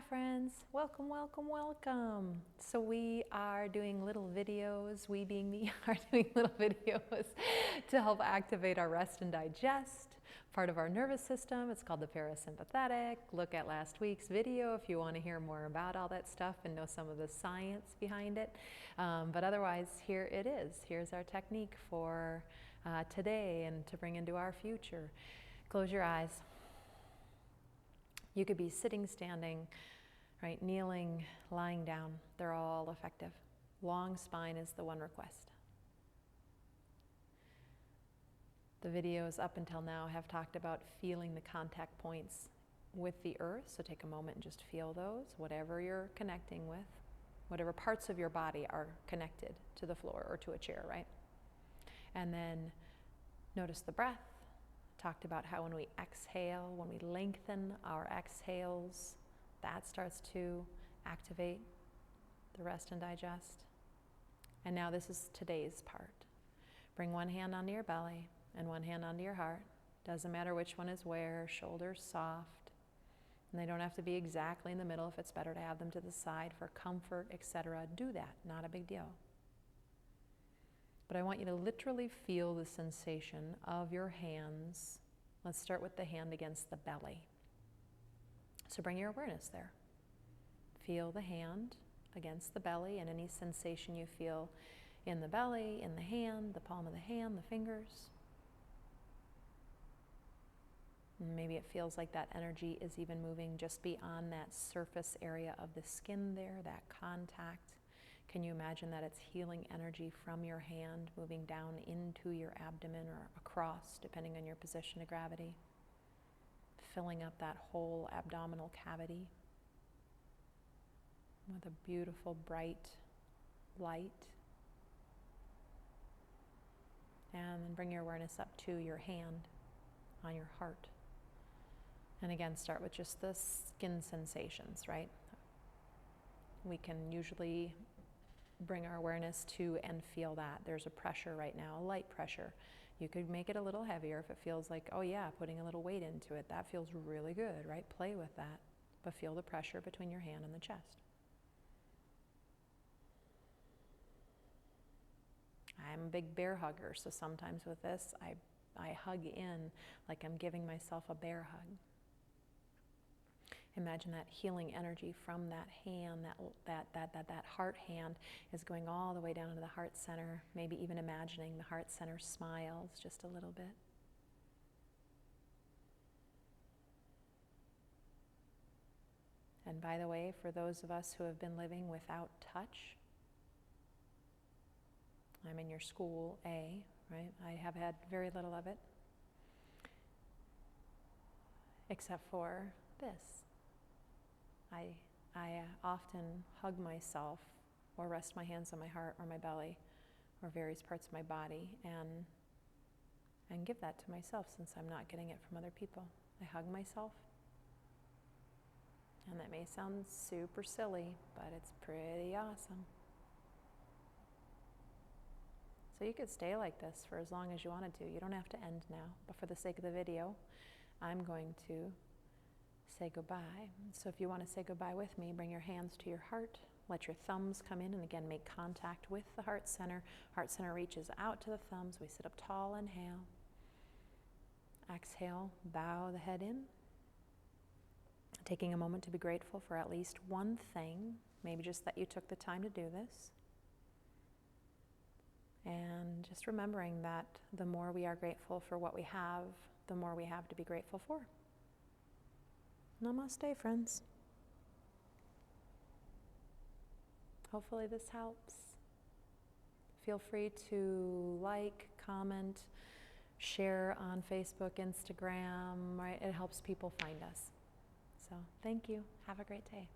friends, welcome, welcome, welcome. So we are doing little videos, we being me are doing little videos to help activate our rest and digest, part of our nervous system. It's called the parasympathetic. Look at last week's video if you want to hear more about all that stuff and know some of the science behind it. But otherwise, here it is. Here's our technique for today and to bring into our future. Close your eyes. You could be sitting, standing, right, kneeling, lying down. They're all effective. Long spine is the one request. The videos up until now have talked about feeling the contact points with the earth. So take a moment and just feel those, whatever you're connecting with, whatever parts of your body are connected to the floor or to a chair, right? And then notice the breath. Talked about how when we exhale, when we lengthen our exhales, that starts to activate the rest and digest. And now this is today's part. Bring one hand onto your belly and one hand onto your heart. Doesn't matter which one is where, shoulders soft. And they don't have to be exactly in the middle. If it's better to have them to the side for comfort, etc., do that. Not a big deal. But I want you to literally feel the sensation of your hands. Let's start with the hand against the belly. So bring your awareness there. Feel the hand against the belly and any sensation you feel in the belly, in the hand, the palm of the hand, the fingers. And maybe it feels like that energy is even moving just beyond that surface area of the skin there, that contact. Can you imagine that it's healing energy from your hand moving down into your abdomen or across, depending on your position of gravity, filling up that whole abdominal cavity with a beautiful, bright light. And then bring your awareness up to your hand on your heart. And again, start with just the skin sensations, right? We can usually bring our awareness to and feel that. There's a pressure right now, a light pressure. You could make it a little heavier if it feels like, oh yeah, putting a little weight into it. That feels really good, right? Play with that. But feel the pressure between your hand and the chest. I'm a big bear hugger, so sometimes with this, I hug in like I'm giving myself a bear hug. Imagine that healing energy from that hand, that heart hand is going all the way down into the heart center, maybe even imagining the heart center smiles just a little bit. And by the way, for those of us who have been living without touch, I'm in your school A, right? I have had very little of it, except for this. I often hug myself or rest my hands on my heart or my belly or various parts of my body and give that to myself since I'm not getting it from other people. I hug myself. And that may sound super silly, but it's pretty awesome. So you could stay like this for as long as you wanted to. You don't have to end now, but for the sake of the video, I'm going to say goodbye. So if you want to say goodbye with me, bring your hands to your heart, let your thumbs come in, and again, make contact with the heart center. Heart center reaches out to the thumbs. We sit up tall, inhale. Exhale, bow the head in. Taking a moment to be grateful for at least one thing, maybe just that you took the time to do this. And just remembering that the more we are grateful for what we have, the more we have to be grateful for. Namaste, friends. Hopefully this helps. Feel free to like, comment, share on Facebook, Instagram, right? It helps people find us. So thank you. Have a great day.